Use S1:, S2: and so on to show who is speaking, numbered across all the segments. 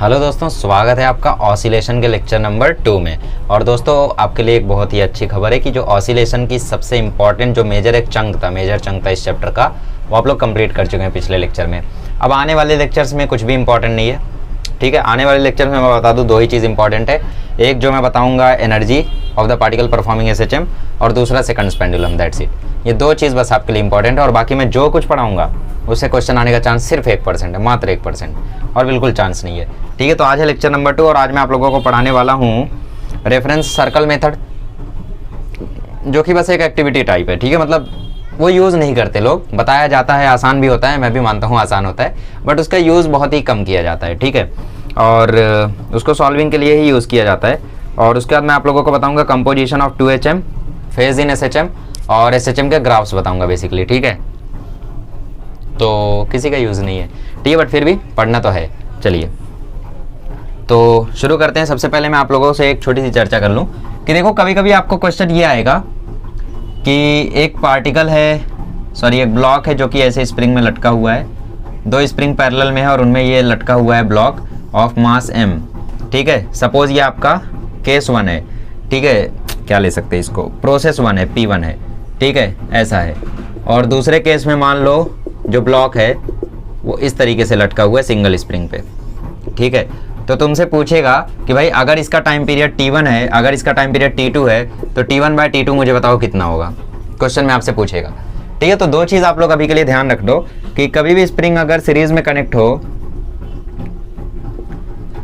S1: Hello दोस्तों, स्वागत है आपका ऑसिलेशन के लेक्चर नंबर 2 में। और दोस्तों आपके लिए एक बहुत ही अच्छी खबर है कि जो ऑसिलेशन की सबसे इम्पॉर्टेंट जो मेजर चंक था इस चैप्टर का, वो आप लोग कंप्लीट कर चुके हैं पिछले लेक्चर में। अब आने वाले लेक्चर्स में कुछ भी इंपॉर्टेंट नहीं है, ठीक है। आने वाले लेक्चर में मैं बता दूं दो ही चीज़ इंपॉर्टेंट है। एक जो मैं बताऊंगा energy of the particle performing SHM, और दूसरा सेकंड्स पेंडुलम, दैट्स इट। ये दो चीज़ बस आपके लिए इंपॉर्टेंट है, और बाकी मैं जो कुछ पढ़ाऊंगा उससे क्वेश्चन आने का चांस सिर्फ 1% है, मात्र 1%, और बिल्कुल चांस नहीं है, ठीक है। तो आज है लेक्चर नंबर 2 और आज मैं आप लोगों को पढ़ाने वाला हूँ रेफरेंस सर्कल मेथड, जो कि बस एक एक्टिविटी टाइप है, ठीक है। मतलब वो यूज़ नहीं करते लोग, बताया जाता है, आसान भी होता है, मैं भी मानता हूँ आसान होता है, बट उसका यूज़ बहुत ही कम किया जाता है, ठीक है। और उसको सॉल्विंग के लिए ही यूज़ किया जाता है। और उसके बाद मैं आप लोगों को बताऊँगा composition of 2HM, phase in SHM और SHM के ग्राफ्स बताऊँगा बेसिकली, ठीक है। तो किसी का यूज़ नहीं है, ठीक है, बट फिर भी पढ़ना तो है। चलिए तो शुरू करते हैं। सबसे पहले मैं आप लोगों से एक छोटी सी चर्चा कर लूँ कि देखो, कभी कभी आपको क्वेश्चन ये आएगा कि एक पार्टिकल है, एक ब्लॉक है जो कि ऐसे स्प्रिंग में लटका हुआ है, दो स्प्रिंग पैरेलल में है और उनमें ये लटका हुआ है ब्लॉक ऑफ मास m, ठीक है। सपोज ये आपका केस 1 है, ठीक है, क्या ले सकते हैं इसको, प्रोसेस 1 है, P1 है, ठीक है, ऐसा है। और दूसरे केस में मान लो जो ब्लॉक है वो इस तरीके से लटका हुआ है सिंगल स्प्रिंग पे, ठीक है। तो तुमसे पूछेगा कि भाई अगर इसका टाइम पीरियड T1 है, अगर इसका टाइम पीरियड T2 है, तो T1/T2 मुझे बताओ कितना होगा, क्वेश्चन में आपसे पूछेगा, ठीक है। तो दो चीज़ आप लोग अभी के लिए ध्यान रख दो कि कभी भी स्प्रिंग अगर सीरीज में कनेक्ट हो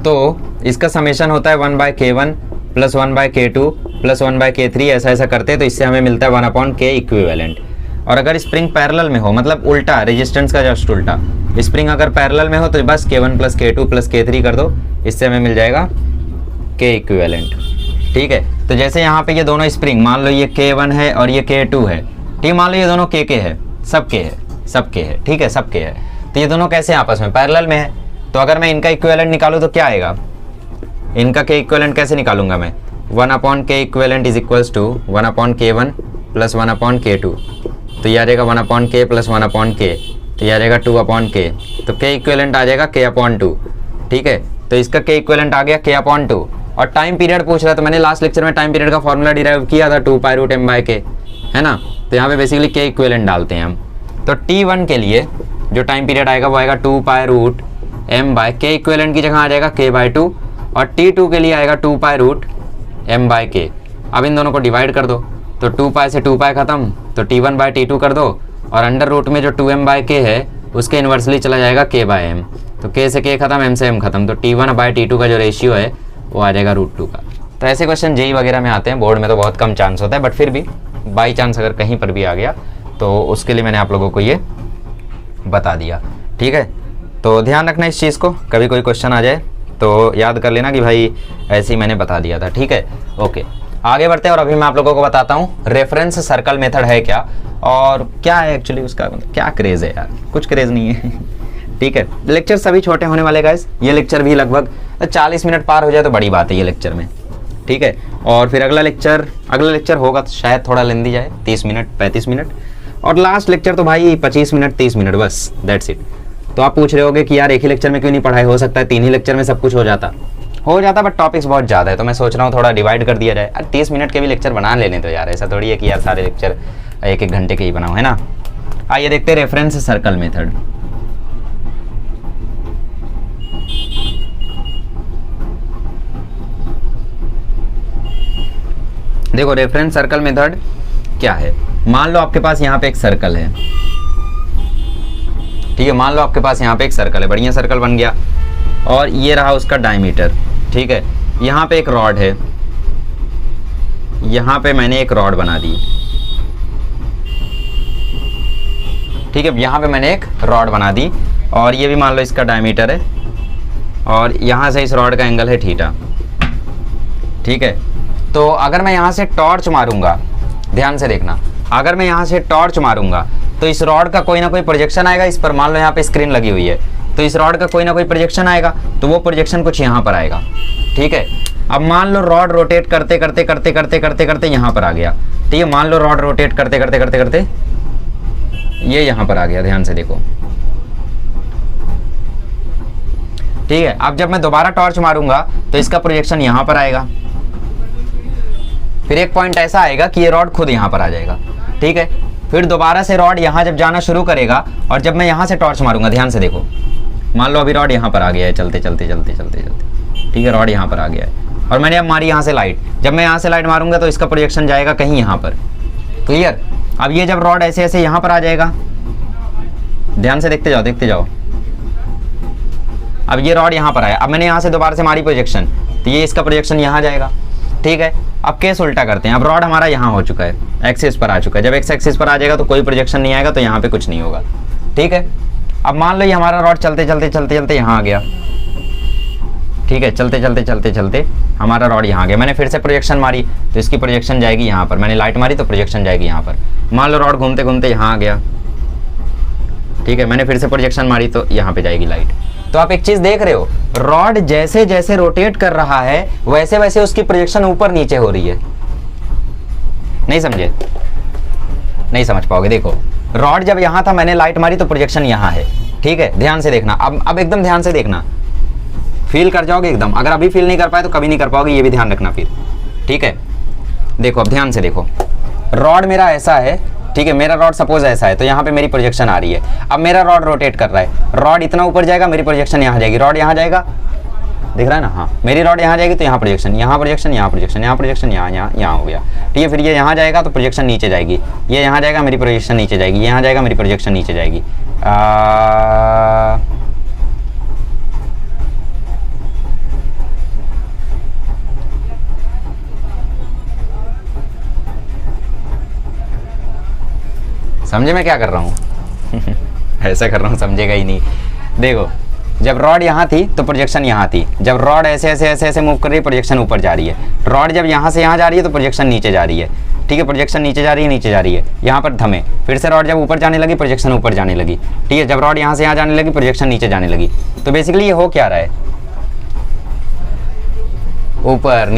S1: तो इसका समेशन होता है 1/K1 + 1/K2 + 1/K3, ऐसा करते हैं तो इससे हमें मिलता है 1/K इक्विवेलेंट। और अगर स्प्रिंग पैरेलल में हो, मतलब उल्टा, रेजिस्टेंस का जस्ट उल्टा, स्प्रिंग अगर पैरेलल में हो तो बस K1 + K2 + K3 कर दो, इससे हमें मिल जाएगा K इक्विवेलेंट, ठीक है। तो जैसे यहाँ पे ये दोनों स्प्रिंग, मान लो ये K1 है और ये K2 है, ठीक, मान लो ये दोनों K है, सब K है, ठीक है, सब K है। तो ये दोनों कैसे आपस में पैरेलल में है, तो अगर मैं इनका इक्विवेलेंट निकालूँ तो क्या आएगा, इनका K इक्विवेलेंट कैसे निकालूंगा मैं, 1/K equivalent is equals to 1/K1 + 1/K2, तो ये आ जाएगा 1/K + 1/K, तो ये आ जाएगा 2/K, तो K इक्विवेलेंट आ जाएगा K/2, ठीक है। तो इसका K इक्विवेलेंट आ गया K/2। और टाइम पीरियड पूछ रहा है, तो मैंने लास्ट लेक्चर में टाइम पीरियड का फॉर्मूला डिराइव किया था 2π√m/K, है ना। तो यहाँ पे बेसिकली K इक्विवेलेंट डालते हैं हम। तो T1 के लिए जो टाइम पीरियड आएगा वो आएगा 2π√m/K, इक्विवेलेंट की जगह आ जाएगा K/2, और T2 के लिए आएगा 2π√m/K। अब इन दोनों को डिवाइड कर दो, तो 2π से 2π खत्म, तो T1/T2 कर दो, और अंडर रूट में जो 2m/K है उसके इन्वर्सली चला जाएगा K/m, तो K से K खत्म, M से M खत्म, तो T1/T2 का जो रेशियो है वो आ जाएगा √2 का। तो ऐसे क्वेश्चन जेई वगैरह में आते हैं, बोर्ड में तो बहुत कम चांस होता है, बट फिर भी बाई चांस अगर कहीं पर भी आ गया तो उसके लिए मैंने आप लोगों को ये बता दिया, ठीक है। तो ध्यान रखना इस चीज़ को, कभी कोई क्वेश्चन आ जाए तो याद कर लेना कि भाई ऐसे ही मैंने बता दिया था, ठीक है। ओके, आगे बढ़ते हैं और अभी मैं आप लोगों को बताता हूँ रेफरेंस सर्कल मेथड है क्या और क्या है एक्चुअली उसका, मतलब क्या क्रेज़ है यार, कुछ क्रेज़ नहीं है ठीक है। लेक्चर सभी छोटे होने वाले गाइस, ये लेक्चर भी लगभग 40 मिनट पार हो जाए तो बड़ी बात है ये लेक्चर में, ठीक है। और फिर अगला लेक्चर होगा तो शायद थोड़ा लेंदी जाए, 30 मिनट 35 मिनट, और लास्ट लेक्चर तो भाई 25 मिनट 30 मिनट बस, दैट्स इट। तो आप पूछ रहे होगे कि यार एक ही लेक्चर में क्यों नहीं पढ़ाई, हो सकता है 3 ही लेक्चर में सब कुछ हो जाता, बट टॉपिक्स बहुत ज़्यादा है, तो मैं सोच रहा हूँ थोड़ा डिवाइड कर दिया जाए। यार 30 मिनट के भी लेक्चर बना लेने तो यार, ऐसा थोड़ी है कि यार सारे लेक्चर 1-1 घंटे के ही बनाओ, है ना। आइए देखते हैं रेफरेंस सर्कल मेथड। देखो रेफरेंस सर्कल मेथड क्या है, मान लो आपके पास यहाँ पे एक सर्कल है, ठीक है, मान लो आपके पास यहाँ पे एक सर्कल है, बढ़िया सर्कल बन गया, और ये रहा उसका डायमीटर, ठीक है। यहाँ पे एक रॉड है, यहाँ पे मैंने एक रॉड बना दी, ठीक है, यहाँ पे मैंने एक रॉड बना दी, और ये भी मान लो इसका डायमीटर है, और यहाँ से इस रॉड का एंगल है थीटा, ठीक है। तो अगर मैं यहाँ से टॉर्च मारूंगा, ध्यान से देखना, अगर मैं यहाँ से टॉर्च मारूंगा तो इस रॉड का कोई ना कोई प्रोजेक्शन आएगा इस पर, मान लो यहाँ पे स्क्रीन लगी हुई है, तो इस रॉड का कोई ना कोई प्रोजेक्शन आएगा, तो वो प्रोजेक्शन कुछ यहाँ पर आएगा, ठीक है। अब मान लो रॉड रोटेट करते करते करते करते करते करते यहाँ पर आ गया, ठीक है, मान लो रॉड रोटेट करते करते करते करते ये यहाँ पर आ गया, ध्यान से देखो, ठीक है। अब जब मैं दोबारा टॉर्च मारूंगा तो इसका प्रोजेक्शन यहाँ पर आएगा, फिर एक पॉइंट ऐसा आएगा कि ये रॉड खुद यहाँ पर आ जाएगा, ठीक है। फिर दोबारा से रॉड यहाँ जब जाना शुरू करेगा और जब मैं यहाँ से टॉर्च मारूंगा, ध्यान से देखो, मान लो अभी रॉड यहाँ पर आ गया है, चलते चलते चलते चलते चलते, ठीक है, रॉड यहाँ पर आ गया है और मैंने अब मारी यहाँ से लाइट। जब मैं यहाँ से लाइट मारूंगा तो इसका प्रोजेक्शन जाएगा कहीं यहाँ पर, क्लियर। अब ये जब रॉड ऐसे ऐसे यहाँ पर आ जाएगा, ध्यान से देखते जाओ देखते जाओ, अब ये रॉड यहाँ पर आया, अब मैंने यहाँ से दोबारा से मारी प्रोजेक्शन, तो ये इसका प्रोजेक्शन यहाँ जाएगा, ठीक है। अब केस उल्टा करते हैं, अब रॉड हमारा यहाँ हो चुका है, एक्सिस पर आ चुका है, जब एक्स एक्सिस पर आ जाएगा तो कोई प्रोजेक्शन नहीं आएगा, तो यहाँ पे कुछ नहीं होगा, ठीक है। अब मान लो ये हमारा रॉड चलते चलते चलते चलते यहाँ आ गया, ठीक है, चलते चलते चलते चलते हमारा रॉड यहाँ आ गया, मैंने फिर से प्रोजेक्शन मारी तो इसकी प्रोजेक्शन जाएगी यहाँ पर, मैंने लाइट मारी तो प्रोजेक्शन जाएगी यहाँ पर। मान लो रॉड घूमते घूमते यहाँ आ गया, ठीक है, मैंने फिर से प्रोजेक्शन मारी तो यहाँ पे जाएगी लाइट। तो आप एक चीज देख रहे हो, रॉड जैसे जैसे रोटेट कर रहा है वैसे वैसे उसकी प्रोजेक्शन ऊपर नीचे हो रही है। नहीं समझे? नहीं समझ पाओगे। देखो, रॉड जब यहां था, मैंने लाइट मारी तो प्रोजेक्शन यहां है, ठीक है, ध्यान से देखना। अब एकदम ध्यान से देखना, फील कर जाओगे एकदम। अगर अभी फील नहीं कर पाए तो कभी नहीं कर पाओगे, ये भी ध्यान रखना फिर, ठीक है। देखो, अब ध्यान से देखो, रॉड मेरा ऐसा है, ठीक है, मेरा रॉड सपोज ऐसा है, तो यहाँ पे मेरी प्रोजेक्शन आ रही है। अब मेरा रॉड रोटेट कर रहा है, रॉड इतना ऊपर जाएगा, मेरी प्रोजेक्शन यहाँ जाएगी, रॉड यहाँ जाएगा, दिख रहा है ना, हाँ, मेरी रॉड यहाँ जाएगी तो यहाँ प्रोजेक्शन, यहाँ प्रोजेक्शन, यहाँ प्रोजेक्शन, यहाँ प्रोजेक्शन, यहाँ यहाँ यहाँ हो गया, ठीक है। फिर ये यहाँ जाएगा तो प्रोजेक्शन नीचे जाएगी, ये यहाँ जाएगा, मेरी प्रोजेक्शन नीचे जाएगी, यहाँ जाएगा, मेरी प्रोजेक्शन नीचे जाएगी। समझे मैं क्या कर रहा हूँ? ऐसा कर रहा हूँ, समझेगा ही नहीं। देखो, जब रॉड यहाँ थी तो प्रोजेक्शन यहाँ थी, जब रॉड ऐसे ऐसे ऐसे ऐसे मूव कर रही है, प्रोजेक्शन ऊपर जा रही है। रॉड जब यहाँ से यहाँ जा रही है तो प्रोजेक्शन नीचे जा रही है, ठीक है, प्रोजेक्शन नीचे जा रही है, नीचे जा रही है, यहाँ पर थमे। फिर से रॉड जब ऊपर जाने लगी, प्रोजेक्शन ऊपर जाने लगी, ठीक है। जब रॉड यहाँ से यहाँ जाने लगी, प्रोजेक्शन नीचे जाने लगी। तो बेसिकली ये हो क्या रहा है, ऊपर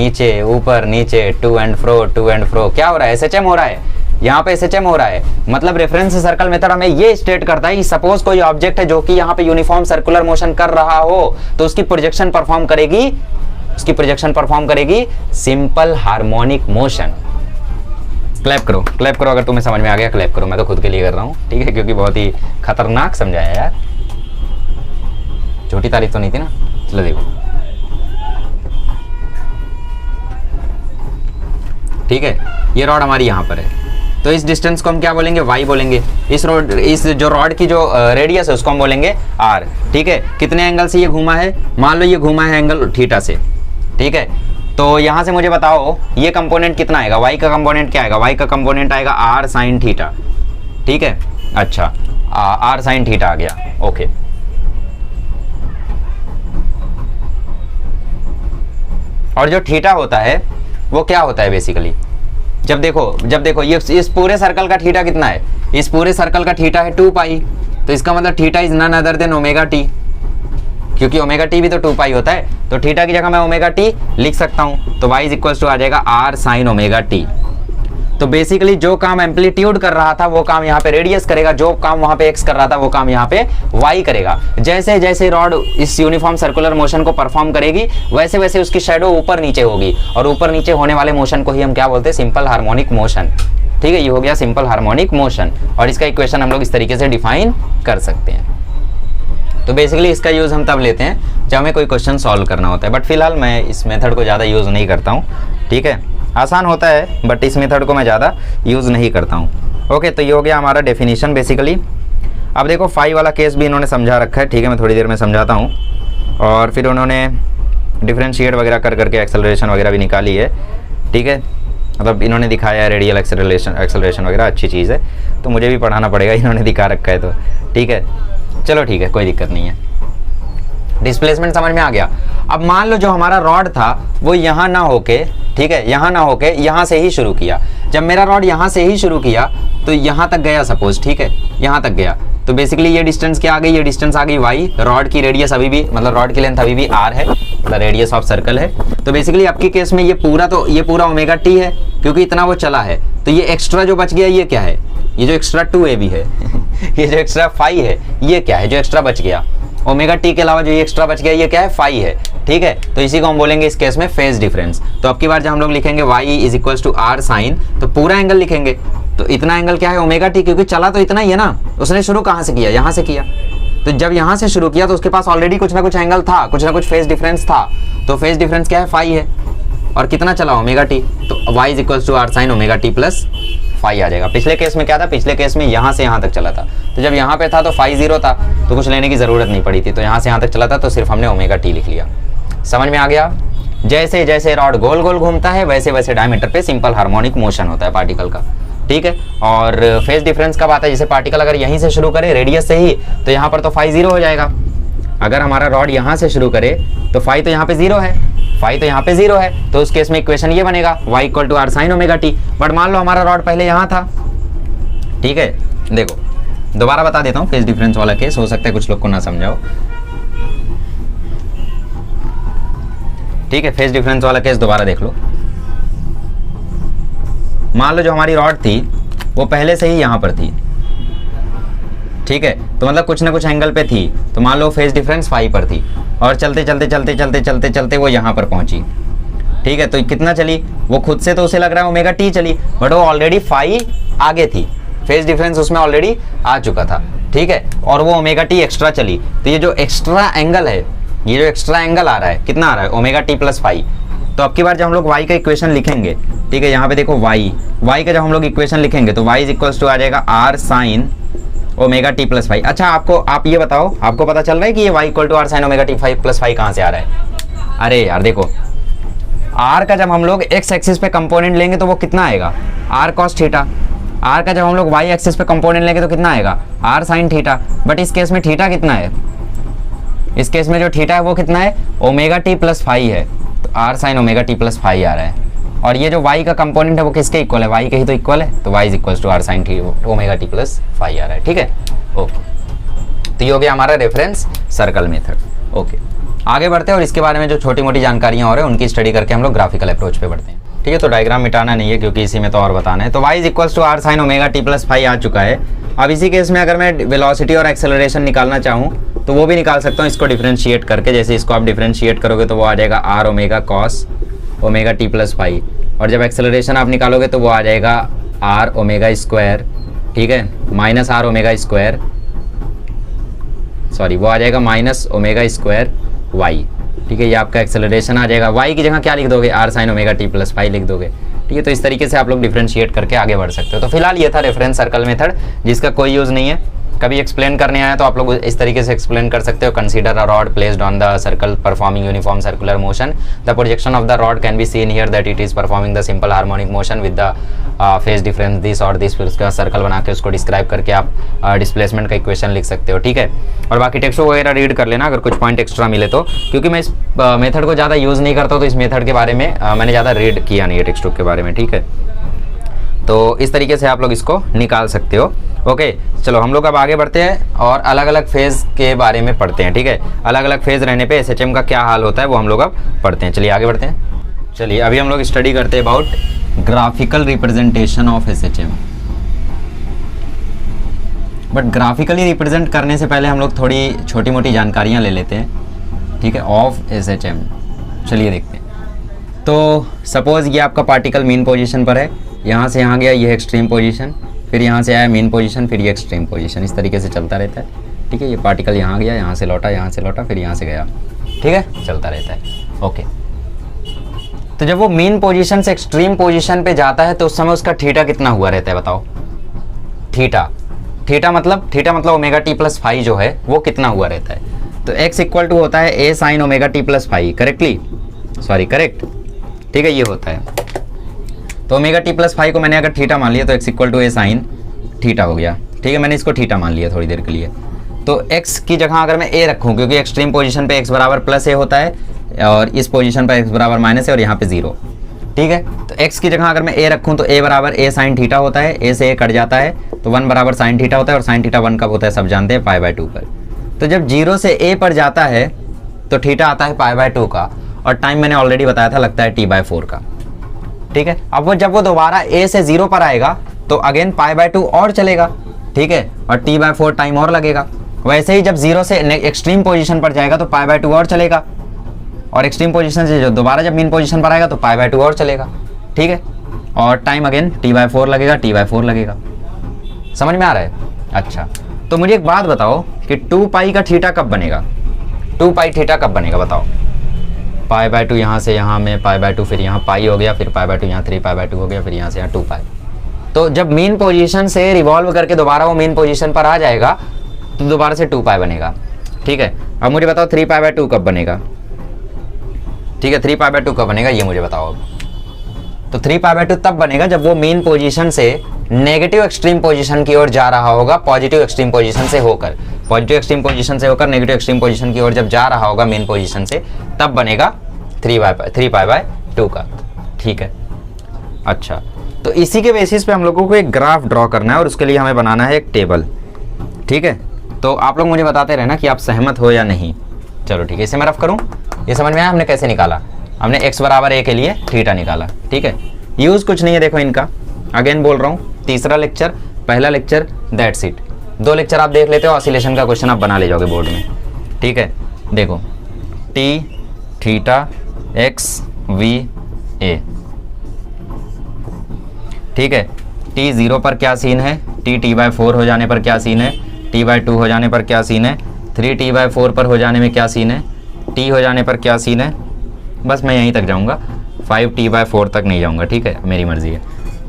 S1: नीचे, टू एंड फ्रो, क्या हो रहा है, SHM हो रहा है, यहाँ पे SHM हो रहा है। मतलब रेफरेंस सर्कल मेथड हमें ये स्टेट करता है कि सपोज कोई ऑब्जेक्ट है जो कि यहाँ पे यूनिफॉर्म सर्कुलर मोशन कर रहा हो, तो उसकी प्रोजेक्शन परफॉर्म करेगी सिंपल हार्मोनिक मोशन। क्लैप करो अगर तुम्हें समझ में आ गया, क्लैप करो। मैं तो खुद के लिए कर रहा हूँ, ठीक है, क्योंकि बहुत ही खतरनाक समझाया यार, छोटी तारीफ तो नहीं थी ना। चलो देखो, ठीक है, ये रॉड हमारी यहाँ पर है, तो इस डिस्टेंस को हम क्या बोलेंगे, y बोलेंगे। इस जो रॉड की जो रेडियस है उसको हम बोलेंगे r, ठीक है। कितने एंगल से ये घूमा है, मान लो ये घूमा है एंगल थीटा से, ठीक है। तो यहाँ से मुझे बताओ ये कंपोनेंट कितना आएगा, y का कंपोनेंट क्या आएगा, y का कंपोनेंट आएगा r साइन थीटा, ठीक है। अच्छा, r साइन थीटा आ गया, ओके। और जो थीटा होता है वो क्या होता है बेसिकली, जब देखो ये इस पूरे सर्कल का थीटा कितना है, इस पूरे सर्कल का थीटा है 2 पाई, तो इसका मतलब theta is none other than omega t, क्योंकि ओमेगा टी भी तो 2 पाई होता है, तो थीटा की जगह मैं ओमेगा टी लिख सकता हूं, तो y इज इक्वल टू आ जाएगा r साइन ओमेगा टी। तो बेसिकली जो काम एम्पलीट्यूड कर रहा था वो काम यहाँ पे रेडियस करेगा, जो काम वहां पे x कर रहा था वो काम यहाँ पे y करेगा। जैसे जैसे रॉड इस यूनिफॉर्म सर्कुलर मोशन को परफॉर्म करेगी वैसे वैसे उसकी शेडो ऊपर नीचे होगी, और ऊपर नीचे होने वाले मोशन को ही हम क्या बोलते हैं, सिंपल हार्मोनिक मोशन, ठीक है। ये हो गया सिंपल हार्मोनिक मोशन, और इसका इक्वेशन हम लोग इस तरीके से डिफाइन कर सकते हैं। तो बेसिकली इसका यूज हम तब लेते हैं जब हमें कोई क्वेश्चन सॉल्व करना होता है, बट फिलहाल मैं इस मेथड को ज़्यादा यूज़ नहीं करता हूँ, ठीक है। आसान होता है बट इस मेथड को मैं ज़्यादा यूज़ नहीं करता हूँ। ओके, तो ये हो गया हमारा डेफिनेशन बेसिकली। अब देखो फाई वाला केस भी इन्होंने समझा रखा है, ठीक है, मैं थोड़ी देर में समझाता हूँ। और फिर उन्होंने डिफरेंशिएट वगैरह कर करके एक्सेलरेशन वगैरह भी निकाली है, ठीक है, मतलब इन्होंने दिखाया है रेडियल एक्सेलरेशन वगैरह, अच्छी चीज़ है, तो मुझे भी पढ़ाना पड़ेगा, इन्होंने दिखा रखा है तो, ठीक है। चलो ठीक है, कोई दिक्कत नहीं है। डिस्प्लेसमेंट समझ में आ गया। अब मान लो जो हमारा रॉड था वो यहाँ ना होके, ठीक है, यहाँ ना होके यहाँ से ही शुरू किया। जब मेरा रॉड यहाँ से ही शुरू किया तो यहाँ तक गया सपोज, ठीक है, यहाँ तक गया, तो बेसिकली ये डिस्टेंस क्या आ गई, ये डिस्टेंस आ गई y, रॉड की रेडियस अभी भी, मतलब रॉड की लेंथ अभी भी r है, मतलब रेडियस ऑफ सर्कल है। तो बेसिकली आपके केस में ये पूरा ओमेगा t है, क्योंकि इतना वो चला है। तो ये एक्स्ट्रा जो बच गया ये क्या है, ये जो एक्स्ट्रा 2ab है ये जो एक्स्ट्रा फाई है ये क्या है, जो एक्स्ट्रा बच गया, ओमेगा टी के अलावा जो ये एक्स्ट्रा बच गया ये क्या है, फाई है, ठीक है। तो इसी को हम बोलेंगे इस केस में फेज डिफरेंस। तो अब की बार जब हम लोग लिखेंगे y is equals to r sine, तो पूरा एंगल लिखेंगे। तो इतना एंगल क्या है, ओमेगा टी, क्योंकि चला तो इतना ही है ना, उसने शुरू कहाँ से किया, यहाँ से किया। तो जब यहाँ से शुरू किया तो उसके पास ऑलरेडी कुछ ना कुछ एंगल था, कुछ ना कुछ फेज डिफरेंस था। तो फेज डिफरेंस क्या है, फाई है, और कितना चला, ओमेगा टी। तो y is equals to r sine omega T plus phi आ जाएगा। पिछले केस में क्या था, पिछले केस में यहाँ से यहाँ तक चला था, तो जब यहाँ पे था तो फाई 0 था, तो कुछ लेने की ज़रूरत नहीं पड़ी थी। तो यहाँ से यहाँ तक चला था तो सिर्फ हमने ओमेगा टी लिख लिया। समझ में आ गया। जैसे जैसे रॉड गोल गोल घूमता है वैसे वैसे डायमीटर पे सिंपल हार्मोनिक मोशन होता है पार्टिकल का, ठीक है। और फेज डिफरेंस कब आता है, जैसे पार्टिकल अगर यहीं से शुरू करे रेडियस से ही, तो यहाँ पर तो फाई 0 हो जाएगा। अगर हमारा रॉड यहाँ से शुरू करे तो फाई तो यहाँ पे 0 है, फाई तो यहाँ पे 0 है, तो उस केस में इक्वेशन ये बनेगा y equal to r sine omega t. But मान लो हमारा रॉड पहले यहाँ था, ठीक है। देखो दोबारा बता देता हूँ, फेज डिफरेंस वाला केस, हो सकता है कुछ लोग को ना समझाओ, ठीक है। फेज डिफरेंस वाला केस दोबारा देख लो। मान लो जो हमारी रॉड थी वो पहले से ही यहाँ पर थी, ठीक है। तो मतलब कुछ ना कुछ एंगल पे थी, तो मान लो फेज डिफरेंस फाई पर थी, और चलते चलते चलते चलते चलते चलते वो यहाँ पर पहुंची, ठीक है। तो कितना चली, वो खुद से तो उसे लग रहा है ओमेगा टी चली, बट वो ऑलरेडी फाई आगे थी, फेज डिफरेंस उसमें ऑलरेडी आ चुका था, ठीक है। और वो ओमेगा टी एक्स्ट्रा चली, तो ये जो एक्स्ट्रा एंगल है, ये जो एक्स्ट्रा एंगल आ रहा है, कितना आ रहा है, ओमेगा टी प्लस फाई। तो अब की बार जब हम लोग y का इक्वेशन लिखेंगे, ठीक है, यहाँ पे देखो y का जब हम लोग इक्वेशन लिखेंगे तो y इज इक्वल्स टू आ जाएगा r sine omega T plus phi. अच्छा आप ये बताओ, आपको पता चल रहा है कि ये y equal to r sine omega t phi plus phi कहाँ से आ रहा है। अरे यार देखो, r का जब हम लोग x एक्सिस पे कंपोनेंट लेंगे तो वो कितना आएगा, r cos थीटा। r का जब हम लोग y एक्सिस पे कंपोनेंट लेंगे तो कितना आएगा, r साइन थीटा। बट इस केस में थीटा कितना है, इस केस में जो थीटा है वो कितना है, ओमेगा टी प्लस फाई है, तो r sine omega T plus phi आ रहा है। और ये जो y का कंपोनेंट है वो किसके इक्वल है, y के ही तो इक्वल है, तो y is equal to r sine omega T plus phi आ रहा है, ठीक है। ओके, तो ये हो गया हमारा रेफरेंस सर्कल मेथड। ओके, आगे बढ़ते हैं और इसके बारे में जो छोटी मोटी जानकारियाँ और है उनकी स्टडी करके हम लोग ग्राफिकल अप्रोच पे बढ़ते हैं, ठीक है। तो डायग्राम मिटाना नहीं है क्योंकि इसी में तो और बताना है। तो y is equal to r sine omega T plus phi आ चुका है। अब इसी केस में अगर मैं वेलोसिटी और एक्सेलरेशन निकालना चाहूँ तो वो भी निकाल सकता हूँ इसको डिफरेंशिएट करके। जैसे इसको आप डिफरेंशिएट करोगे तो वो आ जाएगा r omega cos omega T plus phi, और जब एक्सेलरेशन आप निकालोगे तो वो आ जाएगा आर ओमेगा स्क्वायर, ठीक है, minus r omega square, sorry वो आ जाएगा माइनस ओमेगा स्क्वायर वाई, ठीक है। ये आपका एक्सेलरेशन आ जाएगा। वाई की जगह क्या लिख दोगे, r sine omega T plus phi लिख दोगे, ठीक है। तो इस तरीके से आप लोग डिफरेंशिएट करके आगे बढ़ सकते हो। तो फिलहाल ये था रेफरेंस सर्कल मेथड, जिसका कोई यूज़ नहीं है। कभी एक्सप्लेन करने आया तो आप लोग इस तरीके से एक्सप्लेन कर सकते हो, consider a rod placed on the circle performing uniform circular motion, the projection of the rod can be seen here that it is performing the simple harmonic motion with the phase difference this और this. फिर उसके बाद circle बना के उसको describe करके आप displacement का इक्वेशन लिख सकते हो, ठीक है। और बाकी टेक्स्ट वगैरह रीड कर लेना अगर कुछ पॉइंट एक्स्ट्रा मिले तो, क्योंकि मैं इस मेथड को ज़्यादा यूज़ नहीं करता हूँ, तो इस मेथड के बारे में मैंने ज़्यादा रीड किया नहीं है टेक्स्ट बुक के बारे में, ठीक है। तो इस तरीके से आप लोग इसको निकाल सकते हो। ओके, चलो हम लोग अब आगे बढ़ते हैं और अलग अलग फेज़ के बारे में पढ़ते हैं, ठीक है। अलग अलग फेज़ रहने पे एसएचएम का क्या हाल होता है वो हम लोग अब पढ़ते हैं। चलिए आगे बढ़ते हैं। चलिए अभी हम लोग स्टडी करते हैं about graphical representation of SHM. But graphically represent करने से पहले हम लोग थोड़ी छोटी मोटी जानकारियाँ ले लेते हैं, ठीक है, ऑफ एसएचएम। चलिए देखते हैं। तो सपोज़ ये आपका पार्टिकल मीन पोजीशन पर है, यहाँ से यहाँ गया, ये एक्सट्रीम पोजीशन, फिर यहाँ से आया मीन पोजीशन, फिर ये एक्सट्रीम पोजीशन, इस तरीके से चलता रहता है, ठीक है। ये पार्टिकल यहाँ गया, यहाँ से लौटा, यहाँ से लौटा, फिर यहाँ से गया, ठीक है, चलता रहता है। ओके, तो जब वो मीन पोजीशन से एक्सट्रीम पोजीशन पे जाता है तो उस समय उसका थीटा कितना हुआ रहता है बताओ। थीटा मतलब ओमेगा टी प्लस फाई जो है वो कितना हुआ रहता है। तो x इक्वल टू होता है a sine omega T plus phi, correct, ठीक है, ये होता है। तो ओमेगा टी प्लस फाई को मैंने अगर थीटा मान लिया तो x equal to a sine theta हो गया, ठीक है। मैंने इसको थीटा मान लिया थोड़ी देर के लिए। तो x की जगह अगर मैं a रखूँ, क्योंकि एक्सट्रीम पोजीशन पे x बराबर प्लस a होता है और इस पोजीशन पर x बराबर माइनस है और यहाँ पे 0, ठीक है। तो x की जगह अगर मैं a रखूँ तो a बराबर a साइन थीटा होता है, a से a कट जाता है तो 1 बराबर साइन थीटा होता है, और साइन थीटा 1 कब होता है सब जानते हैं, π/2 पर। तो जब 0 से a पर जाता है तो थीटा आता है π/2 का, और टाइम मैंने ऑलरेडी बताया था लगता है t/4 का, ठीक है। अब वो जब वो दोबारा a से 0 पर आएगा तो अगेन π/2 और चलेगा, ठीक है, और t/4 टाइम और लगेगा, वैसे ही जब 0 से एक्सट्रीम पोजीशन पर जाएगा तो पाई बाय 2 और चलेगा, और एक्सट्रीम पोजीशन से जो दोबारा जब मीन पोजीशन पर आएगा तो पाई बाय 2 और चलेगा। ठीक है, और टाइम अगेन t/4 लगेगा, t/4 लगेगा। समझ में आ रहा है? अच्छा, तो मुझे एक बात बताओ कि 2 पाई का थीटा कब बनेगा? 2 पाई थीटा कब बनेगा बताओ? पाई बाय 2 यहाँ से यहाँ में पाई बाय 2, फिर यहाँ पाई हो गया, फिर पाई बाय 2 यहाँ 3 पाई बाय 2 हो गया, फिर यहाँ से यहाँ 2 पाई। तो जब मेन पोजीशन से रिवॉल्व करके दोबारा वो मेन पोजीशन पर आ जाएगा तो दोबारा से 2 पाई बनेगा। ठीक है, अब मुझे बताओ 3 पाई बाय 2 कब बनेगा? ठीक है, 3 पाई बाय 2 कब बनेगा ये मुझे बताओ। तो 3 पाई बाय 2 तब बनेगा जब वो मेन पोजीशन से नेगेटिव एक्सट्रीम पोजीशन की ओर जा रहा होगा, पॉजिटिव एक्सट्रीम पोजीशन से होकर, पॉजिटिव एक्सट्रीम पोजीशन से होकर नेगेटिव एक्सट्रीम पोजीशन की ओर जब जा रहा होगा मेन पोजीशन से, तब बनेगा 3 पाई बाय 2 का। ठीक है, अच्छा, तो इसी के बेसिस पे हम लोगों को एक ग्राफ ड्रॉ करना है और उसके लिए हमें बनाना है एक टेबल। ठीक है, तो आप लोग मुझे बताते रहना कि आप सहमत हो या नहीं। चलो ठीक है, इसे मैं रफ करूँ। ये समझ में आया हमने कैसे निकाला? हमने x बराबर a के लिए थीटा निकाला। ठीक है, यूज़ कुछ नहीं है, देखो इनका अगेन बोल रहा हूँ, तीसरा लेक्चर, पहला लेक्चर, दैट्स इट। 2 लेक्चर आप देख लेते हो, ऑसिलेशन का क्वेश्चन आप बना ले जाओगे बोर्ड में। ठीक है, देखो t theta x v a। ठीक है, t 0 पर क्या सीन है, t/4 हो जाने पर क्या सीन है, t/2 हो जाने पर क्या सीन है, 3t/4 पर हो जाने में क्या सीन है, t हो जाने पर क्या सीन है। बस मैं यहीं तक जाऊंगा, 5t/4 तक नहीं जाऊंगा। ठीक है, मेरी मर्जी है।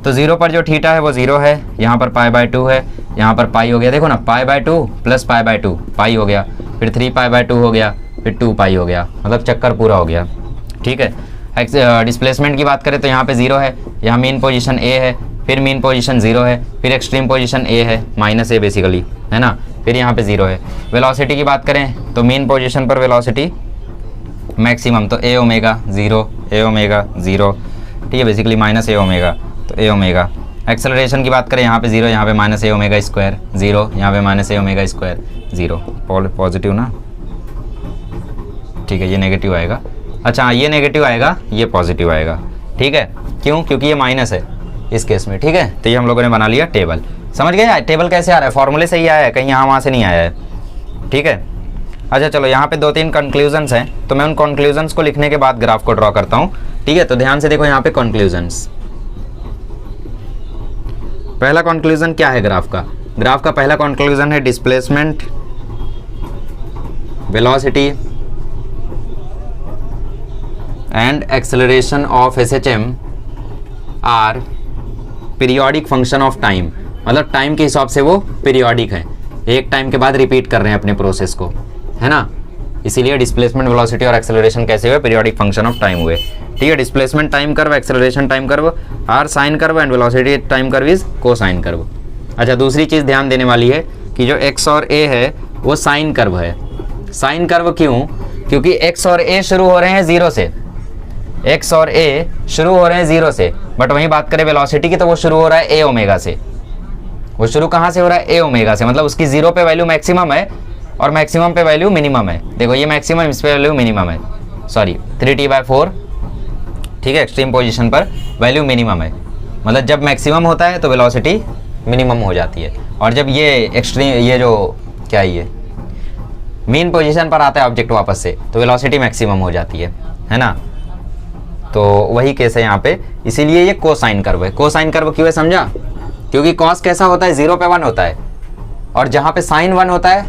S1: तो 0 पर जो थीटा है वो 0 है, यहाँ पर पाई बाय 2 है, यहाँ पर पाई हो गया, देखो ना, pi by 2 plus pi by 2 पाई हो गया, फिर 3 पाई बाय 2 हो गया, फिर 2 पाई हो गया, मतलब चक्कर पूरा हो गया। ठीक है, डिस्प्लेसमेंट की बात करें तो यहाँ पे 0 है, यहाँ मेन पोजीशन a है, फिर मेन पोजीशन 0 है, फिर एक्सट्रीम पोजीशन a है, -a बेसिकली, है ना, फिर यहाँ पे 0 है। वेलोसिटी की बात करें तो मेन पोजीशन पर वेलोसिटी मैक्सिमम, तो a ओमेगा 0, a ओमेगा 0। ठीक है, बेसिकली -a ओमेगा, तो a ओमेगा। एक्सेलरेशन की बात करें यहाँ पे 0, यहाँ पे -a ओमेगा स्क्वायर 0, यहाँ पे -a ओमेगा स्क्वायर 0। पॉजिटिव ना, ठीक है, ये नेगेटिव आएगा। अच्छा, ये नेगेटिव आएगा, ये पॉजिटिव आएगा। ठीक है, क्यों? क्योंकि ये माइनस है इस केस में। ठीक है, तो ये हम लोगों ने बना लिया टेबल। समझ गए टेबल कैसे आ रहा है? फॉर्मूले से ही आया है, कहीं यहाँ वहाँ से नहीं आया है। ठीक है, अच्छा चलो, यहाँ पे 2-3 कंक्लूजन्स हैं, तो मैं उन कंक्लूजन्स को लिखने के बाद ग्राफ को ड्रॉ करता हूँ। ठीक है, तो ध्यान से देखो यहाँ पे कंक्लूजन्स। पहला कंक्लूजन क्या है ग्राफ का? ग्राफ का पहला कंक्लूजन है displacement, velocity and acceleration of SHM are periodic function of time. मतलब टाइम के हिसाब से वो पीरियोडिक है, एक टाइम के बाद रिपीट कर रहे हैं अपने प्रोसेस को, है ना। इसीलिए डिस्प्लेसमेंट, वेलोसिटी और एक्सेलरेशन कैसे हुए? पीरियोडिक फंक्शन ऑफ टाइम हुए। ठीक है, displacement time curve, acceleration time curve are sine curve and velocity time curve is cosine curve. अच्छा, दूसरी चीज़ ध्यान देने वाली है कि जो x और a है वो साइन कर्व है। साइन कर्व क्यों? क्योंकि x और a शुरू हो रहे हैं 0 से, x और a शुरू हो रहे हैं 0 से, बट वहीं बात करें वेलोसिटी की तो वो शुरू हो रहा है a ओमेगा से। वो शुरू कहाँ से हो रहा है? a ओमेगा से, मतलब उसकी 0 पे वैल्यू मैक्सिमम है और मैक्सिमम पे वैल्यू मिनिमम है। देखो ये मैक्सिमम, इस पे वैल्यू मिनिमम है, सॉरी 3t/4। ठीक है, एक्सट्रीम पोजीशन पर वैल्यू मिनिमम है, मतलब जब मैक्सिमम होता है तो वेलोसिटी मिनिमम हो जाती है, और जब ये एक्सट्रीम, ये जो क्या है, ये मेन पोजीशन पर आता है ऑब्जेक्ट वापस से, तो वेलोसिटी मैक्सिमम हो जाती है ना। तो वही केस है यहाँ पे, इसीलिए ये कोसाइन कर्व है। कोसाइन कर्व क्यों है समझा? क्योंकि कॉस कैसा होता है? 0 पे 1 होता है, और जहाँ पे साइन 1 होता है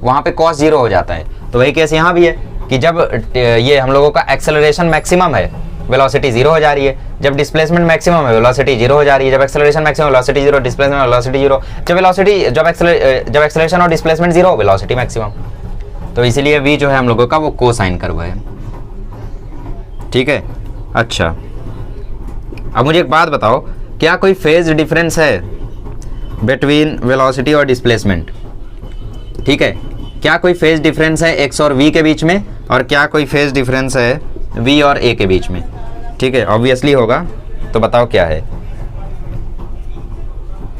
S1: वहाँ पे कॉस 0 हो जाता है। तो वही केस यहाँ भी है कि जब ये हम लोगों का एक्सेलरेशन मैक्सिमम है, वेलोसिटी 0 हो जा रही है, जब डिस्प्लेसमेंट मैक्सिमम है वेलोसिटी 0 हो जा रही है, जब acceleration maximum velocity 0, displacement velocity 0, जब एक्सेलरेशन और डिस्प्लेसमेंट 0, वेलोसिटी मैक्सिमम। तो इसीलिए v जो है हम लोगों का वो कोसाइन कर्व है। ठीक है, अच्छा अब मुझे एक बात बताओ, क्या कोई फेज डिफरेंस है बिटवीन वेलोसिटी और डिस्प्लेसमेंट? ठीक है, क्या कोई फेज डिफरेंस है x और v के बीच में, और क्या कोई फेज डिफरेंस है v और a के बीच में? ठीक है, ऑब्वियसली होगा, तो बताओ क्या है।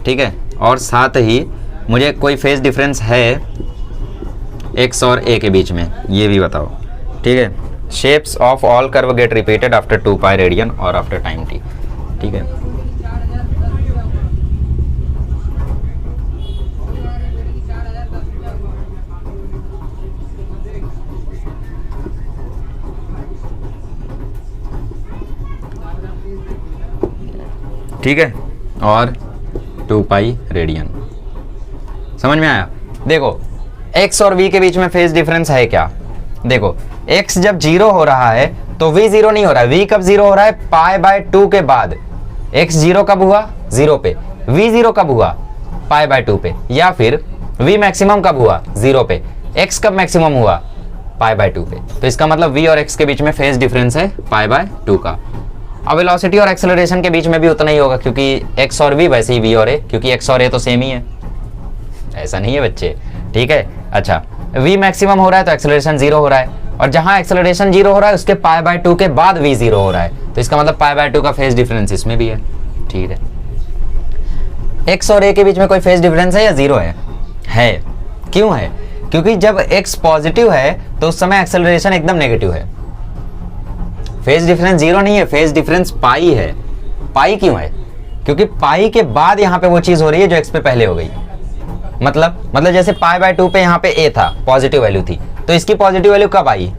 S1: ठीक है, और साथ ही मुझे कोई फेज डिफरेंस है x और a के बीच में, ये भी बताओ। ठीक है, shapes of all curve get repeated after 2 pi radian और आफ्टर टाइम t। ठीक है, ठीक है, और 2 पाई रेडियन। समझ में आया? देखो x और v के बीच में फेज डिफरेंस है क्या? देखो x जब 0 हो रहा है तो v 0 नहीं हो रहा है। v कब 0 हो रहा है? पाई बाय 2 के बाद। x 0 कब हुआ? 0 पे। v 0 कब हुआ? पाई बाय 2 पे। या फिर v मैक्सिमम कब हुआ? 0 पे। x कब मैक्सिमम हुआ? पाई बाय 2 पे। तो इसका मतलब v और x के बीच में फेज डिफरेंस है पाई बाय 2 का। अब वेलोसिटी और एक्सेलरेशन के बीच में भी उतना ही होगा, क्योंकि x और v वैसे ही v और a, क्योंकि x और a तो सेम ही है। ऐसा नहीं है बच्चे, ठीक है। अच्छा, v मैक्सिमम हो रहा है तो एक्सेलरेशन 0 हो रहा है, और जहां एक्सेलरेशन 0 हो रहा है उसके पाई बाय 2 के बाद v 0 हो रहा है, तो इसका मतलब पाई बाय 2 का फेज डिफरेंस इसमें भी है। ठीक है, x और a के बीच में कोई फेज डिफरेंस है या 0 है? है। क्यों है? क्योंकि जब x पॉजिटिव है तो उस समय एक्सेलरेशन एकदम नेगेटिव है। फेज डिफरेंस 0 नहीं है, फेज डिफरेंस पाई है। पाई क्यों है? क्योंकि पाई के बाद यहाँ पे वो चीज हो रही है जो x पे पहले हो गई। मतलब जैसे पाई बाय 2 पे यहाँ पे a था, पॉजिटिव वैल्यू थी, तो इसकी पॉजिटिव वैल्यू कब आई?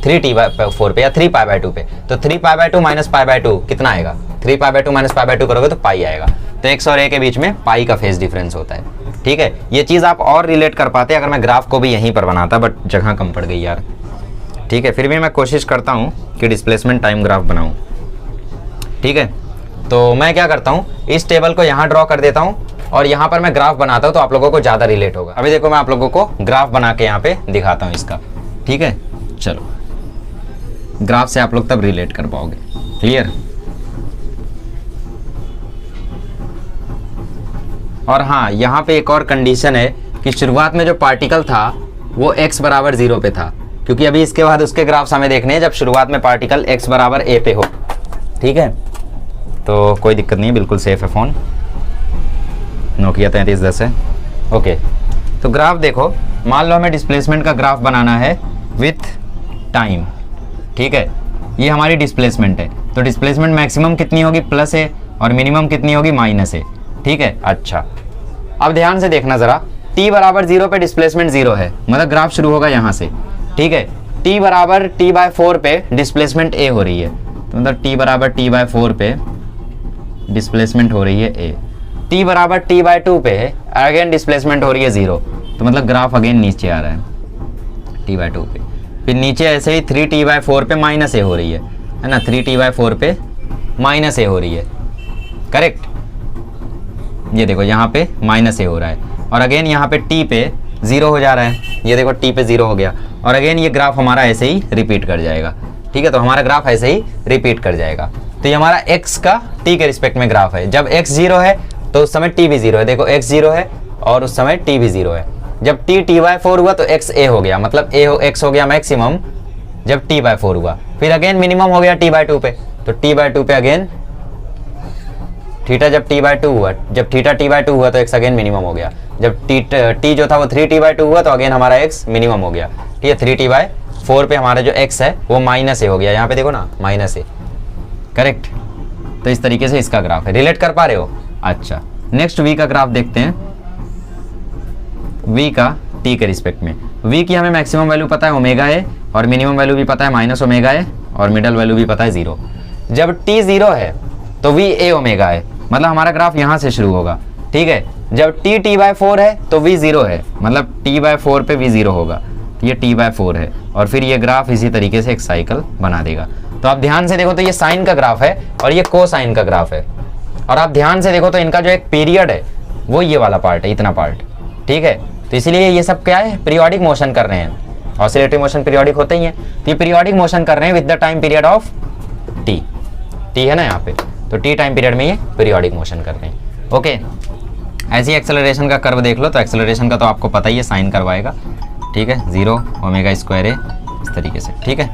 S1: 3t/4 पे या 3 पाई बाय 2 पे। तो 3 pi by 2 minus pi by 2 कितना आएगा? 3 pi by 2 minus pi by 2 करोगे तो पाई आएगा। तो x और a के बीच में पाई का फेज डिफरेंस होता है। ठीक है, ये चीज आप और रिलेट कर पाते अगर मैं ग्राफ को भी यहीं पर बनाता, बट जगह कम पड़ गई यार। ठीक है, फिर भी मैं कोशिश करता हूँ कि डिस्प्लेसमेंट टाइम ग्राफ बनाऊँ। ठीक है, तो मैं क्या करता हूँ, इस टेबल को यहाँ ड्रॉ कर देता हूँ और यहाँ पर मैं ग्राफ बनाता हूँ, तो आप लोगों को ज़्यादा रिलेट होगा। अभी देखो मैं आप लोगों को ग्राफ बना के यहाँ पे दिखाता हूँ इसका। ठीक है, चलो, ग्राफ से आप लोग तब रिलेट कर पाओगे। क्लियर? और हाँ, यहाँ पे एक और कंडीशन है कि शुरुआत में जो पार्टिकल था वो x बराबर 0 पे था, क्योंकि अभी इसके बाद उसके ग्राफ्स हमें देखने हैं जब शुरुआत में पार्टिकल x बराबर a पे हो। ठीक है, तो कोई दिक्कत नहीं है, बिल्कुल सेफ है फ़ोन, नोकिया 3310 है। ओके, तो ग्राफ देखो, मान लो हमें डिस्प्लेसमेंट का ग्राफ बनाना है विथ टाइम। ठीक है, ये हमारी डिस्प्लेसमेंट है, तो डिस्प्लेसमेंट मैक्सिमम कितनी होगी? प्लस है, और मिनिमम कितनी होगी? माइनस है। ठीक है, अच्छा अब ध्यान से देखना ज़रा, t बराबर 0 पे डिस्प्लेसमेंट 0 है, मतलब ग्राफ शुरू होगा यहाँ से। ठीक है, t बराबर t/4 पे डिस्प्लेसमेंट a हो रही है, तो मतलब t बराबर t/4 पे डिस्प्लेसमेंट हो रही है a। t बराबर t/2 पे अगेन डिस्प्लेसमेंट हो रही है 0, तो मतलब ग्राफ अगेन नीचे आ रहा है t/2 पे। फिर नीचे ऐसे ही 3t/4 पे माइनस a हो रही है ना, 3t/4 पे माइनस a हो रही है। करेक्ट, ये देखो यहाँ पे माइनस a हो रहा है, और अगेन यहाँ पे t पे 0 हो जा रहा है। ये देखो t पे 0 हो गया, और अगेन ये ग्राफ हमारा ऐसे ही रिपीट कर जाएगा। ठीक है, तो हमारा ग्राफ ऐसे ही रिपीट कर जाएगा। तो ये हमारा x का t के रिस्पेक्ट में ग्राफ है। जब x 0 है तो उस समय t भी 0 है। देखो x 0 है और उस समय t भी 0 है। जब t t/4 हुआ तो x a हो गया, मतलब x हो गया मैक्सिमम जब t/4 हुआ। फिर अगेन मिनिमम हो गया t/2 पे, तो t/2 पे अगेन थीटा जब t/2 हुआ, जब थीटा t/2 हुआ तो x अगेन मिनिमम हो गया। जब t जो था वो 3t/2 हुआ तो अगेन हमारा x मिनिमम हो गया। ठीक है, 3t/4 पे हमारा जो x है वो माइनस a हो गया। यहाँ पे देखो ना, माइनस a। करेक्ट, तो इस तरीके से इसका ग्राफ है। रिलेट कर पा रहे हो? अच्छा, नेक्स्ट v का ग्राफ देखते हैं। v का t के रिस्पेक्ट में, v की हमें मैक्सिमम वैल्यू पता है ओमेगा है, और मिनिमम वैल्यू भी पता है माइनस ओमेगा है, और मिडल वैल्यू भी पता है 0। जब t 0 है तो v a ओमेगा है, मतलब हमारा ग्राफ यहाँ से शुरू होगा। ठीक है, जब t t/4 है तो v 0 है, मतलब t/4 पे v 0 होगा, तो ये t/4 है, और फिर ये ग्राफ इसी तरीके से एक साइकिल बना देगा। तो आप ध्यान से देखो तो ये साइन का ग्राफ है और ये कोसाइन का ग्राफ है, और आप ध्यान से देखो तो इनका जो एक पीरियड है वो ये वाला पार्ट है, इतना पार्ट। ठीक है, तो इसलिए ये सब क्या है? पीरियोडिक मोशन कर रहे हैं। ऑसिलेटरी मोशन पीरियोडिक होते ही हैं, तो ये पीरियोडिक मोशन कर रहे हैं with the time period of t है ना यहाँ पे, तो t टाइम पीरियड में ये पीरियोडिक मोशन कर रहे हैं। ओके, ऐसी एक्सेलरेशन का कर्व देख लो, तो एक्सेलरेशन का तो आपको पता ही है, साइन करवाएगा। ठीक है, 0 ओमेगा स्क्वायर है, इस तरीके से। ठीक है,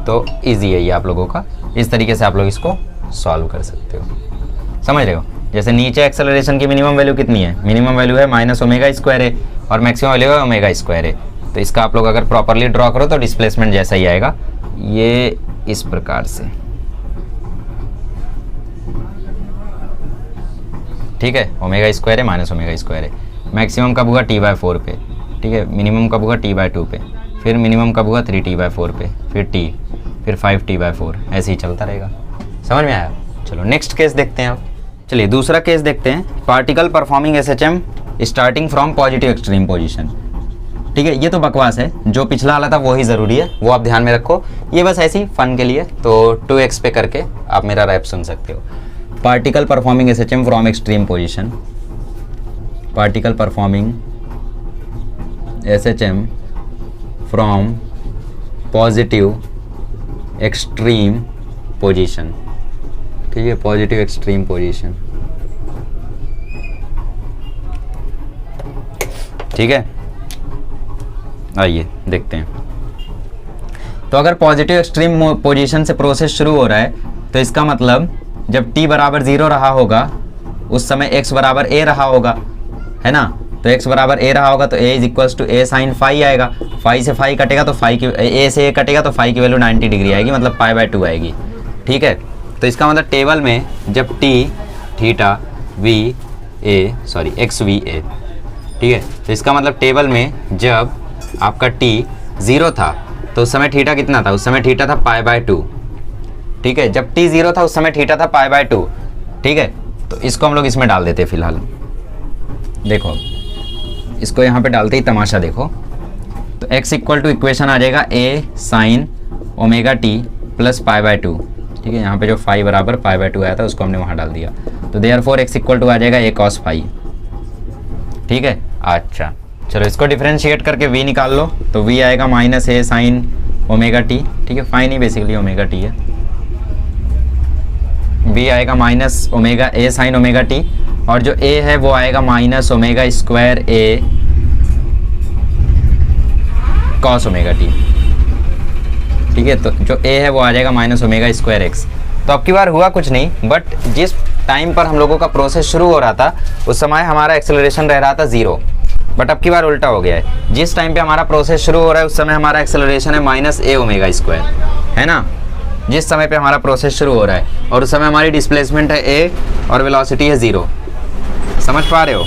S1: तो ईजी है ये आप लोगों का, इस तरीके से आप लोग इसको सॉल्व कर सकते हो। समझ रहे हो? जैसे नीचे एक्सेलरेशन की मिनिमम वैल्यू कितनी है? मिनिमम वैल्यू है माइनस ओमेगा स्क्वायर है, और मैक्सिमम वैल्यू है ओमेगा स्क्वायर है। तो इसका आप लोग अगर प्रॉपरली ड्रॉ करो तो डिस्प्लेसमेंट जैसा ही आएगा, ये इस प्रकार से। ठीक है, ओमेगा स्क्वायर है माइनस ओमेगा स्क्वायर है। मैक्सिमम कब हुआ? t/4 पे। ठीक है, मिनिमम कब हुआ? t/2 पे। फिर मिनिमम कब हुआ? 3t/4 पे, फिर फिर 5t/4, ऐसे ही चलता रहेगा। समझ में आया? चलो नेक्स्ट केस देखते हैं आप। चलिए दूसरा केस देखते हैं, particle performing SHM starting from positive extreme position. ठीक है, ये तो बकवास है, जो पिछला वाला था वो ही ज़रूरी है, वो आप ध्यान में रखो, ये बस ऐसी फन के लिए। तो 2x पे करके आप मेरा रैप सुन सकते हो। Particle performing SHM from extreme position, particle performing SHM from positive extreme position. ठीक है, पॉजिटिव एक्सट्रीम पोजीशन। ठीक है, आइए देखते हैं। तो अगर पॉजिटिव एक्सट्रीम पोजीशन से प्रोसेस शुरू हो रहा है तो इसका मतलब जब t बराबर 0 रहा होगा उस समय x बराबर a रहा होगा, है ना। तो x बराबर a रहा होगा तो a is equals to a sine phi आएगा, फाई से फाई कटेगा तो फाई की a से a कटेगा तो फाई की वैल्यू 90 डिग्री आएगी, मतलब π/2 आएगी। ठीक है, तो इसका मतलब टेबल में जब t theta x v a, ठीक है, तो इसका मतलब टेबल में जब आपका t 0 था तो उस समय थीटा कितना था, उस समय थीटा था π/2। ठीक है, जब t 0 था उस समय थीटा था π/2। ठीक है, तो इसको हम लोग इसमें डाल देते हैं फिलहाल। देखो इसको यहाँ पे डालते ही तमाशा देखो, तो x इक्वल टू इक्वेशन आ जाएगा a sine omega t plus π/2। ठीक है, यहाँ पे जो फाई बराबर π/2 आया था उसको हमने वहाँ डाल दिया, तो देयरफॉर x इक्वल टू आ जाएगा a cos फाई। ठीक है, अच्छा चलो इसको डिफरेंशिएट करके v निकाल लो, तो v आएगा minus a sine omega t। ठीक है, फाई नहीं बेसिकली ओमेगा t है, v आएगा minus omega a sine omega t, और जो a है वो आएगा minus omega square a cos omega t। ठीक है, तो जो a है वो आ जाएगा माइनस ओमेगा स्क्वायर x। तो अब की बार हुआ कुछ नहीं, बट जिस टाइम पर हम लोगों का प्रोसेस शुरू हो रहा था उस समय हमारा एक्सेलरेशन रह रहा था 0, बट अब की बार उल्टा हो गया है। जिस टाइम पे हमारा प्रोसेस शुरू हो रहा है उस समय हमारा एक्सेलरेशन है माइनस a ओमेगा स्क्वायर, है ना। जिस समय पे हमारा प्रोसेस शुरू हो रहा है और उस समय हमारी डिस्प्लेसमेंट है a और वेलोसिटी है 0, समझ पा रहे हो।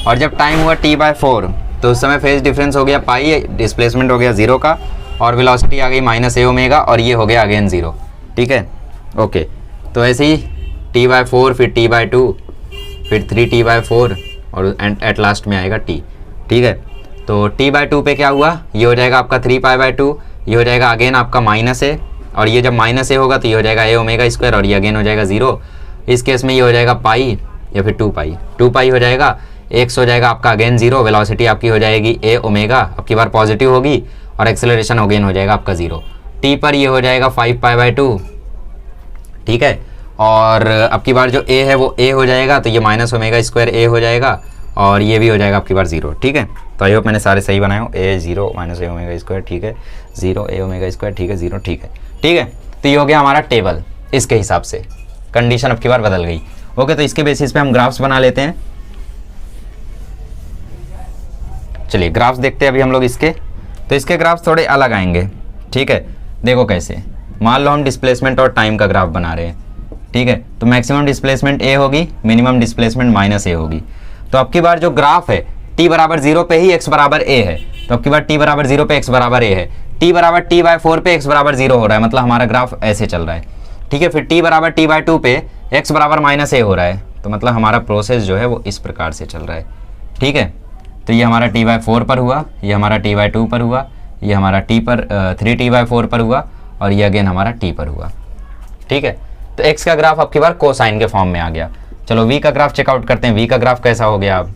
S1: और जब टाइम हुआ t/4 तो उस समय फेज डिफरेंस हो गया पाई, डिस्प्लेसमेंट हो गया 0 का, और वेलोसिटी आ गई माइनस a ओमेगा, और ये हो गया अगेन 0। ठीक है, ओके, तो ऐसे ही t/4 फिर t/2 फिर 3t/4 और एट लास्ट में आएगा t। ठीक है, तो t/2 पे क्या हुआ, ये हो जाएगा आपका 3π/2, ये हो जाएगा अगेन आपका माइनस a, और ये जब माइनस a होगा तो ये हो जाएगा a ओमेगा स्क्वायर, और ये अगेन हो जाएगा 0। इस केस में ये हो जाएगा पाई या फिर 2π हो जाएगा, x हो जाएगा आपका अगेन 0, वेलोसिटी आपकी हो जाएगी a ओमेगा, अब की बार पॉजिटिव होगी, और एक्सेलरेशन अगेन हो जाएगा आपका 0। t पर ये हो जाएगा 5π/2। ठीक है, और अब की बार जो a है वो a हो जाएगा, तो ये माइनस ओमेगा स्क्वायर a हो जाएगा, और ये भी हो जाएगा आपकी बार 0। ठीक है, तो आई होप मैंने सारे सही बनाए हो, a 0 minus a omega square, ठीक है, 0 a ओमेगा स्क्वायर, ठीक है, 0, ठीक है। ठीक है, तो ये हो गया हमारा टेबल, इसके हिसाब से कंडीशन अब की बार बदल गई। ओके, तो इसके बेसिस पे हम ग्राफ्स बना लेते हैं। चलिए ग्राफ्स देखते हैं अभी हम लोग इसके, तो इसके ग्राफ्स थोड़े अलग आएंगे। ठीक है, देखो कैसे, मान लो हम डिस्प्लेसमेंट और टाइम का ग्राफ बना रहे हैं। ठीक है, तो मैक्सिमम डिस्प्लेसमेंट a होगी, मिनिमम डिस्प्लेसमेंट माइनस a होगी। तो अब की बार जो ग्राफ है t बराबर 0 पे ही x बराबर a है, तो अब की बार t बराबर 0 पे x बराबर a है, t बराबर t/4 पे x बराबर 0 हो रहा है, मतलब हमारा ग्राफ ऐसे चल रहा है। ठीक है, फिर t बराबर t/2 पे x बराबर माइनस a हो रहा है, तो मतलब हमारा प्रोसेस जो है वो इस प्रकार से चल रहा है। ठीक है, तो ये हमारा t/4 पर हुआ, ये हमारा t/2 पर हुआ, ये हमारा t पर 3t/4 पर हुआ, और ये अगेन हमारा t पर हुआ। ठीक है, तो x का ग्राफ अब की बार कोसाइन के फॉर्म में आ गया। चलो v का ग्राफ चेकआउट करते हैं। v का ग्राफ कैसा हो गया, अब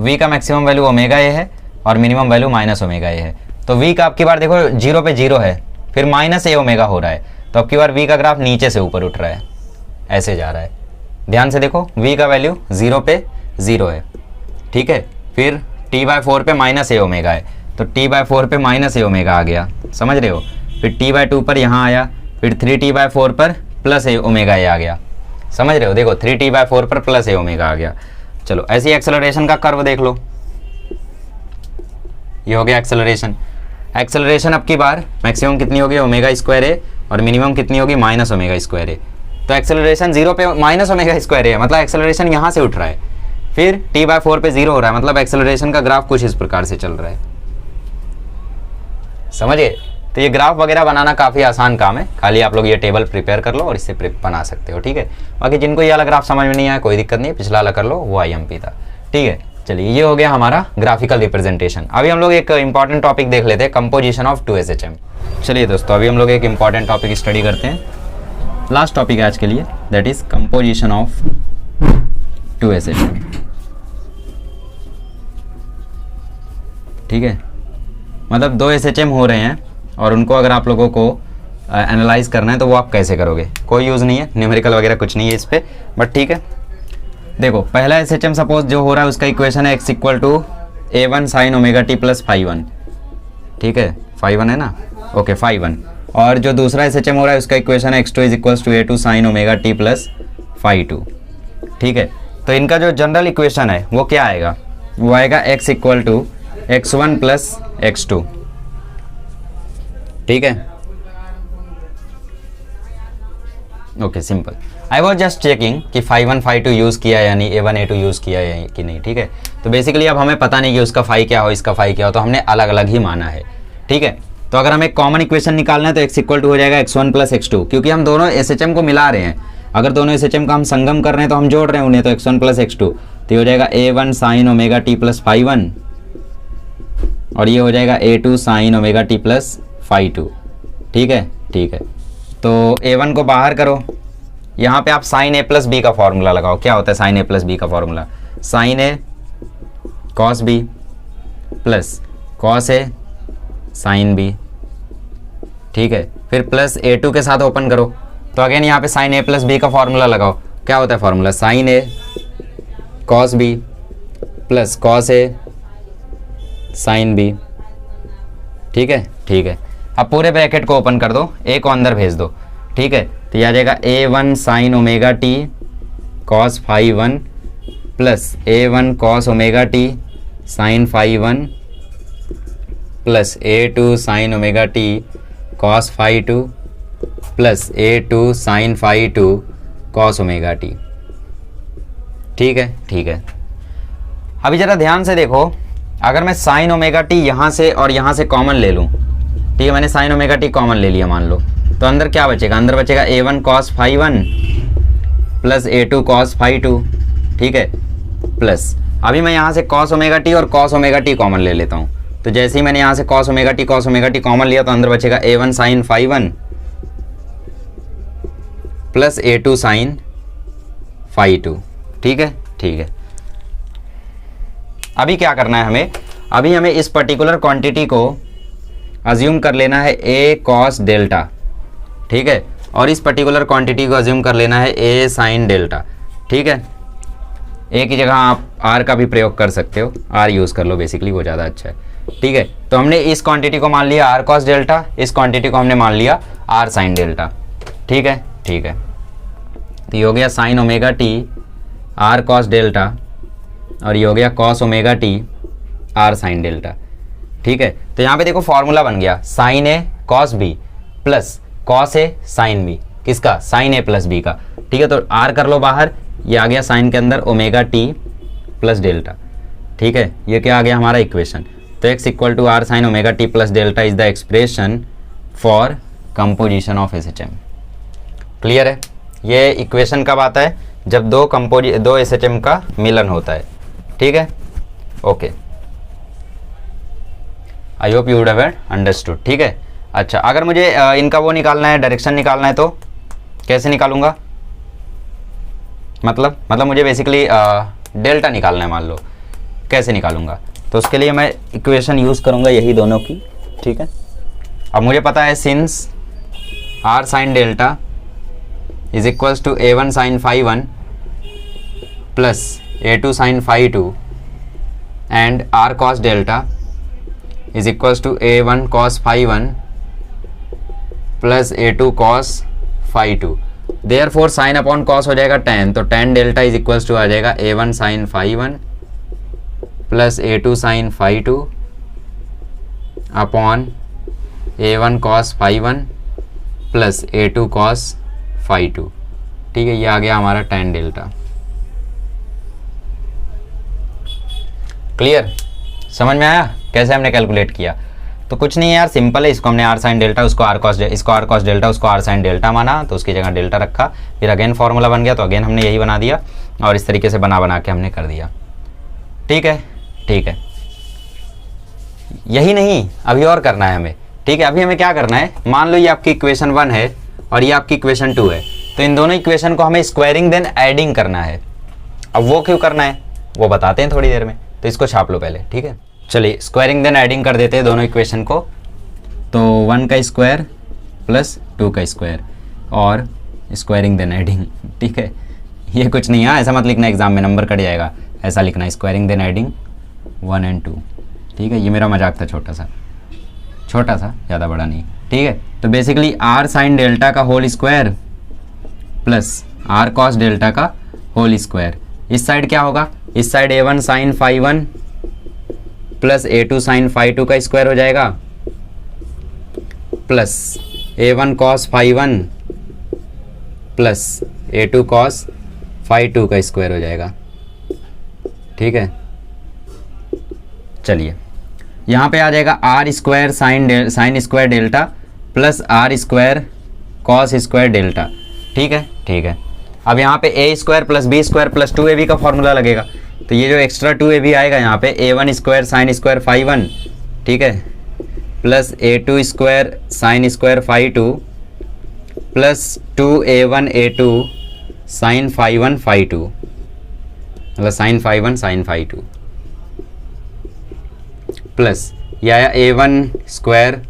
S1: v का मैक्सिमम वैल्यू ओमेगा a है और minimum value minus omega a है। तो v का अब की बार देखो 0 पे 0 है, फिर माइनस a ओमेगा हो रहा है, तो अब की बार v का ग्राफ नीचे से ऊपर उठ रहा है, ऐसे जा रहा है। ध्यान से देखो, v का वैल्यू 0 पे 0 है। ठीक है, फिर t/4 पे माइनस a ओमेगा है, तो t/4 पे माइनस a ओमेगा आ गया, समझ रहे हो। फिर t/2 पर यहाँ आया, फिर 3t/4 पर प्लस a ओमेगा a आ गया, समझ रहे हो। देखो 3t/4 पर प्लस a ओमेगा आ गया। चलो ऐसे ही एक्सेलरेशन का कर्व देख लो, ये हो गया एक्सेलरेशन। एक्सेलरेशन अब की बार मैक्सिमम कितनी होगी, ओमेगा स्क्वायर a, और मिनिमम कितनी होगी, माइनस ओमेगा स्क्वायर a। तो एक्सेलरेशन 0 पे माइनस ओमेगा स्क्वायर a है, मतलब एक्सेलरेशन यहाँ से उठ रहा है। फिर t/4 पे 0 हो रहा है, मतलब एक्सेलरेशन का ग्राफ कुछ इस प्रकार से चल रहा है, समझिए। तो ये ग्राफ वगैरह बनाना काफ़ी आसान काम है, खाली आप लोग ये टेबल प्रिपेयर कर लो और इससे बना सकते हो, ठीक है। बाकी जिनको ये वाला ग्राफ समझ में नहीं आया कोई दिक्कत नहीं है, पिछला वाला कर लो, वो IMP था, ठीक है। चलिए ये हो गया हमारा ग्राफिकल रिप्रेजेंटेशन। अभी हम लोग एक इंपॉर्टेंट टॉपिक देख लेते हैं, कंपोजिशन ऑफ 2SHM। चलिए दोस्तों अभी हम लोग एक इंपॉर्टेंट टॉपिक स्टडी करते हैं, लास्ट टॉपिक है आज के लिए, that is composition of 2SHM, ठीक है। मतलब 2 SHM हो रहे हैं और उनको अगर आप लोगों को एनालाइज करना है तो वो आप कैसे करोगे, कोई यूज़ नहीं है, न्यूमेरिकल वगैरह कुछ नहीं है इस पर, बट ठीक है। देखो पहला SHM सपोज जो हो रहा है उसका इक्वेशन है x equal to A1 sin omega T plus phi 1, ठीक है, फाई 1 है ना, ओके फाई 1। और जो दूसरा SHM हो रहा है उसका इक्वेशन है x2 is equals to A2 sin omega T plus phi 2, ठीक है। तो इनका जो जनरल इक्वेशन है वो क्या आएगा, वो आएगा x equal to x1 plus x2, ठीक है, okay simple. I was just checking कि फाई 1 फाई 2 यूज़ किया है या नहीं, A1 A2 यूज़ किया है कि नहीं, ठीक है। तो बेसिकली अब हमें पता नहीं कि उसका फाई क्या हो इसका फाई क्या हो, तो हमने अलग अलग ही माना है, ठीक है। तो अगर हमें कॉमन इक्वेशन निकालना है तो x इक्वल टू हो जाएगा x1 प्लस x2, क्योंकि हम दोनों SHM को मिला रहे हैं, अगर दोनों SHM का हम संगम कर रहे हैं तो हम जोड़ रहे हैं उन्हें, तो x1 प्लस x2, तो ये हो जाएगा A1 sine omega T plus phi 1 और ये हो जाएगा A2 sine omega T plus phi 2, ठीक है, ठीक है। तो A1 को बाहर करो, यहाँ पे आप साइन A प्लस बी का फॉर्मूला लगाओ। क्या होता है साइन A प्लस बी का formula, sine A cos B plus cos A sine B, ठीक है। फिर प्लस A2 के साथ ओपन करो, तो अगेन यहाँ पे साइन A प्लस बी का फॉर्मूला लगाओ। क्या होता है formula, sine A cos B plus cos A sine B, ठीक है, ठीक है। अब पूरे ब्रैकेट को ओपन कर दो, A को अंदर भेज दो, ठीक है। तो यह आ जाएगा A1 sine omega t cos phi 1 plus A1 cos omega t sine phi 1 plus A2 sine omega t cos phi 2 plus A2 sine phi 2 cos omega t, ठीक है, ठीक है। अभी ज़रा ध्यान से देखो, अगर मैं साइन ओमेगा टी यहाँ से और यहाँ से कॉमन ले लूँ, ठीक है, मैंने साइन ओमेगा टी कॉमन ले लिया मान लो, तो अंदर क्या बचेगा, अंदर बचेगा A1 cos phi 1 plus A2 cos phi 2, ठीक है, प्लस अभी मैं यहाँ से कॉस ओमेगा टी और कॉस ओमेगा टी कॉमन ले लेता हूँ, तो जैसे ही मैंने यहाँ से कॉस ओमेगा टी कॉमन लिया तो अंदर बचेगा A1 sine phi 1 plus A2 sine phi 2, ठीक है, ठीक है। अभी क्या करना है हमें, अभी हमें इस पर्टिकुलर क्वांटिटी को अज्यूम कर लेना है A कॉस डेल्टा, ठीक है, और इस पर्टिकुलर क्वांटिटी को अज्यूम कर लेना है A साइन डेल्टा, ठीक है। A की जगह आप R का भी प्रयोग कर सकते हो, R यूज़ कर लो बेसिकली, वो ज़्यादा अच्छा है, ठीक है। तो हमने इस क्वांटिटी को मान लिया R कॉस डेल्टा, इस क्वांटिटी को हमने मान लिया R साइन डेल्टा, ठीक है, ठीक है। तो ये हो गया sine omega T R cos delta और ये हो गया cos omega T R sine delta, ठीक है। तो यहाँ पे देखो फॉर्मूला बन गया sine A cos B plus cos A sine B, किसका, साइन A प्लस B का, ठीक है। तो R कर लो बाहर, ये आ गया साइन के अंदर ओमेगा टी प्लस डेल्टा, ठीक है। ये क्या आ गया हमारा इक्वेशन, तो x equal to R sine omega T plus delta is the expression for composition of SHM। Clear है, ये इक्वेशन कब आता है, जब दो SHM का मिलन होता है, ठीक है, okay. I hope you would have understood, ठीक है। अच्छा, अगर मुझे इनका वो निकालना है, डायरेक्शन निकालना है, तो कैसे निकालूंगा, मतलब मुझे बेसिकली डेल्टा निकालना है मान लो, कैसे निकालूंगा, तो उसके लिए मैं इक्वेशन यूज़ करूंगा यही दोनों की, ठीक है। अब मुझे पता है since R sine delta is equals to A1 sine phi 1 plus A2 sine phi 2 and R cos delta is equals to A1 cos phi 1 plus A2 cos phi 2, therefore sine upon cos हो जाएगा tan, तो tan delta is equals to आ जाएगा A1 sine phi 1 plus A2 sine phi 2 upon A1 cos phi 1 plus A2 cos phi 2, ठीक है। ये आ गया हमारा tan डेल्टा। क्लियर, समझ में आया कैसे हमने कैलकुलेट किया। तो कुछ नहीं है यार, सिंपल है। इसको हमने आर साइन डेल्टा, उसको आर कॉस, इसको आर कॉस डेल्टा, उसको आर साइन डेल्टा माना, तो उसकी जगह डेल्टा रखा, फिर अगेन फार्मूला बन गया, तो अगेन हमने यही बना दिया और इस तरीके से बना के हमने कर दिया। ठीक है, ठीक है, यही नहीं अभी और करना है हमें। ठीक है, अभी हमें क्या करना है, मान लो ये आपकी इक्वेशन 1 है और ये आपकी इक्वेशन 2 है, तो इन दोनों इक्वेशन को हमें स्क्वायरिंग देन एडिंग करना है। अब वो क्यों करना है वो बताते हैं थोड़ी देर में, तो इसको छाप लो पहले। ठीक है, चलिए स्क्वायरिंग देन एडिंग कर देते हैं दोनों इक्वेशन को। तो 1 का स्क्वायर प्लस 2 का स्क्वायर और स्क्वायरिंग देन एडिंग। ठीक है, ये कुछ नहीं है, ऐसा मत लिखना एग्जाम में नंबर कट जाएगा, ऐसा लिखना है स्क्वायरिंग देन एडिंग 1 and 2। ठीक है, ये मेरा मजाक था, छोटा सा, ज़्यादा बड़ा नहीं। ठीक है, तो बेसिकली आर साइन डेल्टा का whole square plus R cos delta का होल स्क्वायर। इस साइड क्या होगा, इस side a1 sine phi 1 plus a2 sine phi 2 का स्क्वायर हो जाएगा, plus a1 cos phi 1 plus a2 cos phi 2 का स्क्वायर हो जाएगा। ठीक है, चलिए यहाँ पे आ जाएगा r square sine square delta plus r square cos square delta. ठीक है, ठीक है, अब यहाँ पे a square plus b square plus 2ab का फॉर्मूला लगेगा, तो ये जो एक्स्ट्रा 2ab आएगा यहाँ पे a1 square sine square phi 1, ठीक है, plus a2 square sine square phi 2 plus 2a1 a2 sine phi 1 phi 2, मतलब sine phi 1 sine phi 2, plus ये आया a1 square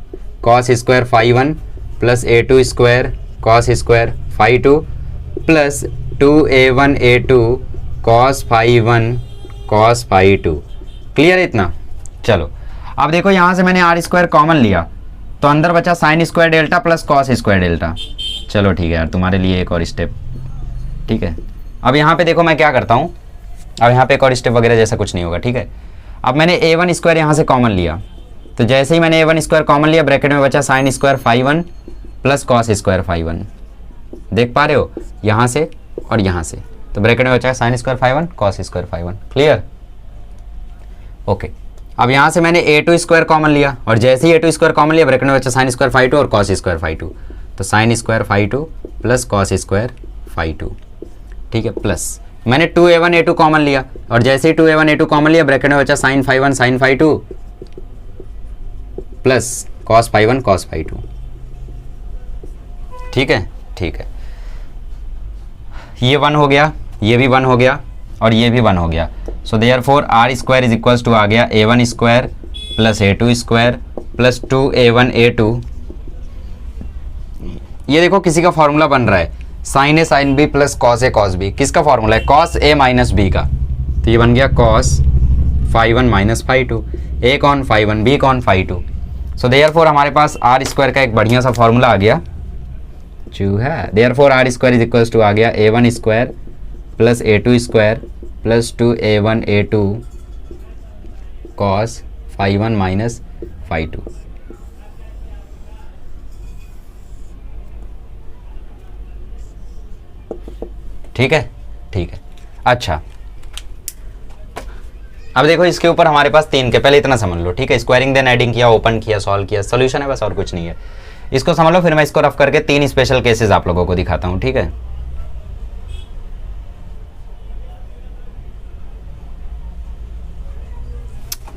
S1: cos square phi 1 plus a2 square cos square phi 2 plus 2a1 a2 cos phi 1 cos phi 2। Clear है इतना? चलो अब देखो यहाँ से मैंने आर स्क्वायर कॉमन लिया, तो अंदर बचा sine square delta plus cos square delta. चलो ठीक है यार, तुम्हारे लिए एक और स्टेप। ठीक है, अब यहाँ पे देखो मैं क्या करता हूँ, अब यहाँ पे एक और स्टेप वगैरह जैसा कुछ नहीं होगा। ठीक है, अब मैंने a1 स्क्वायर यहाँ से कॉमन लिया, तो जैसे ही मैंने a1 स्क्वायर कॉमन लिया, ब्रैकेट में बचा sine square phi 1 plus cos square phi 1। देख पा रहे हो, यहाँ से और यहाँ से, तो ब्रैकेट में बचा sine square phi 1 cos square phi 1। Clear? Okay, अब यहाँ से मैंने a2 स्क्वायर कॉमन लिया, और जैसे ही a2 स्क्वायर कॉमन लिया, ब्रैकेट में बचा साइन स्क्वायर फाई 2 और कॉस स्क्वायर फाई 2, तो sine square phi 2 plus cos square phi 2। ठीक है, प्लस मैंने 2a1 a2 कॉमन लिया, और जैसे ही 2a1 a2 कॉमन लिया, ब्रैकेट में बचा sine phi 1 sine phi 2 plus cos phi 1 cos phi 2। ठीक है, ठीक है, ये 1 हो गया, ये भी 1 हो गया और ये भी 1 हो गया। So therefore r square is equals to आ गया a1 square plus a2 square plus 2a1 a2। ये देखो किसी का फॉर्मूला बन रहा है, sine a sine b plus cos a cos b. किसका फॉर्मूला है? कॉस ए माइनस बी का, तो ये बन गया cos phi 1 minus phi 2, a cos phi 1 b cos phi 2। So therefore हमारे पास आर स्क्वायर का एक बढ़िया सा फॉर्मूला आ गया, चूहा। Therefore r square is equals to आ गया a1 square plus a2 square plus 2a1 a2 cos phi 1 minus phi 2। ठीक है, ठीक है, अच्छा अब देखो इसके ऊपर हमारे पास 3 के, पहले इतना समझ लो। ठीक है, स्क्वायरिंग देन एडिंग किया, ओपन किया, सॉल्व किया, सोल्यूशन है बस, और कुछ नहीं है। इसको समझ लो, फिर मैं इसको रफ करके 3 स्पेशल केसेस आप लोगों को दिखाता हूं। ठीक है,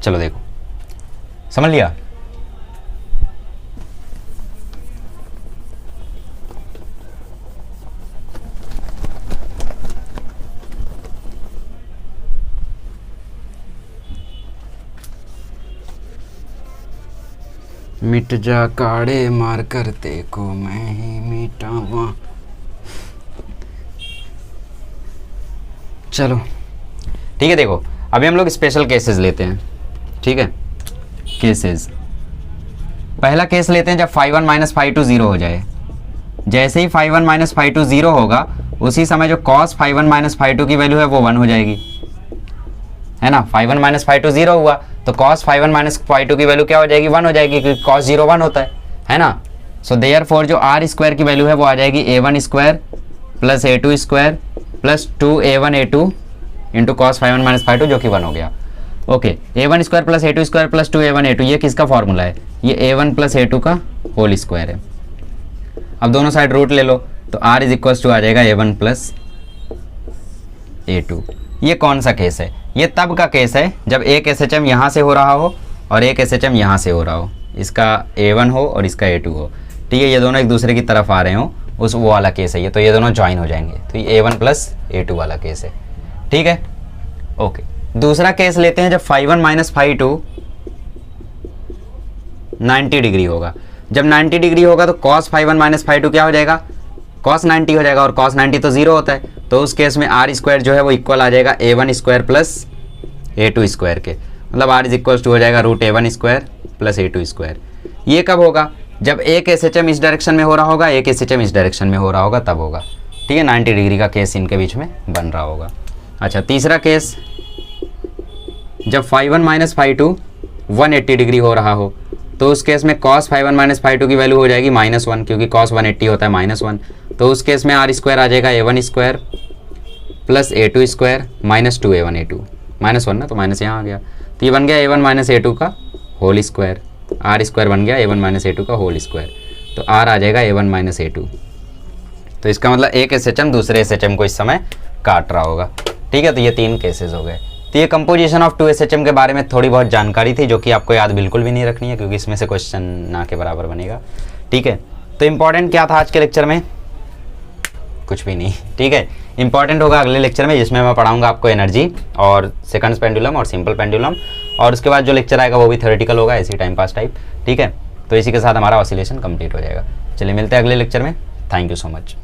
S1: चलो देखो, समझ लिया? मिट जा काड़े मार करते को मैं ही मिटावा। चलो ठीक है, देखो अभी हम लोग स्पेशल केसेस लेते हैं। ठीक है, केसेस, पहला केस लेते हैं जब फाई 1 माइनस फाई 2 0 हो जाए। जैसे ही फाई 1 माइनस फाई 2 0 होगा, उसी समय जो कॉस फाई 1 माइनस फाई 2 की वैल्यू है वो 1 हो जाएगी, है ना। फाई 1 माइनस फाई 2 0 हुआ, तो कॉस फाई 1 माइनस फाई 2 की वैल्यू क्या हो जाएगी? 1 हो जाएगी, क्योंकि कॉस 0 1 होता है ना। सो देयरफॉर जो आर स्क्वायर की वैल्यू है वो आ जाएगी a1 square plus a2 square plus 2a1 a2 into cos phi 1 minus phi 2, जो कि 1 हो गया। Okay, a1 square plus a2 square plus 2a1 a2, ये किसका फॉर्मूला है? ये a1 प्लस a2 का होल स्क्वायर है। अब दोनों साइड रूट ले लो तो r इज इक्वल टू आ जाएगा a1 प्लस a2। ये कौन सा केस है? ये तब का केस है जब एक SHM यहाँ से हो रहा हो और एक SHM यहाँ से हो रहा हो, इसका a1 हो और इसका a2 हो, ठीक है, ये दोनों एक दूसरे की तरफ आ रहे हो, उस वो वाला केस है ये, तो ये दोनों ज्वाइन हो जाएंगे, तो ये a1 प्लस a2 वाला केस है, ठीक है। ओके, दूसरा केस लेते हैं जब φ1 माइनस φ2 90 डिग्री होगा। जब 90 डिग्री होगा तो cos φ1 माइनस φ2 क्या हो जाएगा? cos 90 हो जाएगा, और cos 90 तो जीरो होता है, तो उस केस में r स्क्वायर जो है वो इक्वल आ जाएगा a1 square plus a2 square के, मतलब r इज इक्वल टू हो जाएगा root a1 square plus a2 square. ये कब होगा? जब एक SHM इस डायरेक्शन में हो रहा होगा, एक SHM इस डायरेक्शन में हो रहा होगा, तब होगा, ठीक है। 90 डिग्री का केस इनके बीच में बन रहा होगा। अच्छा, तीसरा केस जब φ1 माइनस φ2 180 डिग्री हो रहा हो, तो उस केस में cos φ1 माइनस φ2 की वैल्यू हो जाएगी -1, क्योंकि cos 180 होता है -1, तो उस केस में r स्क्वायर आ जाएगा a1 square plus a2 square minus 2a1 a2, -1 ना, तो माइनस यहाँ आ गया, तो ये बन गया a1 माइनस a2 का होल स्क्वायर, r स्क्वायर बन गया a1 माइनस a2 का होल स्क्वायर, तो r आ जाएगा a1 माइनस a2। तो इसका मतलब एक SHM दूसरे SHM को इस समय काट रहा होगा, ठीक है। तो ये तीन केसेस हो गए। तो ये कंपोजिशन ऑफ 2 SHM के बारे में थोड़ी बहुत जानकारी थी, जो कि आपको याद बिल्कुल भी नहीं रखनी है, क्योंकि इसमें से क्वेश्चन ना के बराबर बनेगा, ठीक है। तो इंपॉर्टेंट क्या था आज के लेक्चर में? कुछ भी नहीं, ठीक है। इंपॉर्टेंट होगा अगले लेक्चर में, जिसमें मैं पढ़ाऊंगा आपको एनर्जी और सेकंड्स पेंडुलम और सिंपल पेंडुलम, और उसके बाद जो लेक्चर आएगा वो भी थ्योरेटिकल होगा, ऐसी टाइम पास टाइप, ठीक है। तो इसी के साथ हमारा ऑसिलेशन कंप्लीट हो जाएगा। चलिए मिलते हैं अगले लेक्चर में। Thank you so much.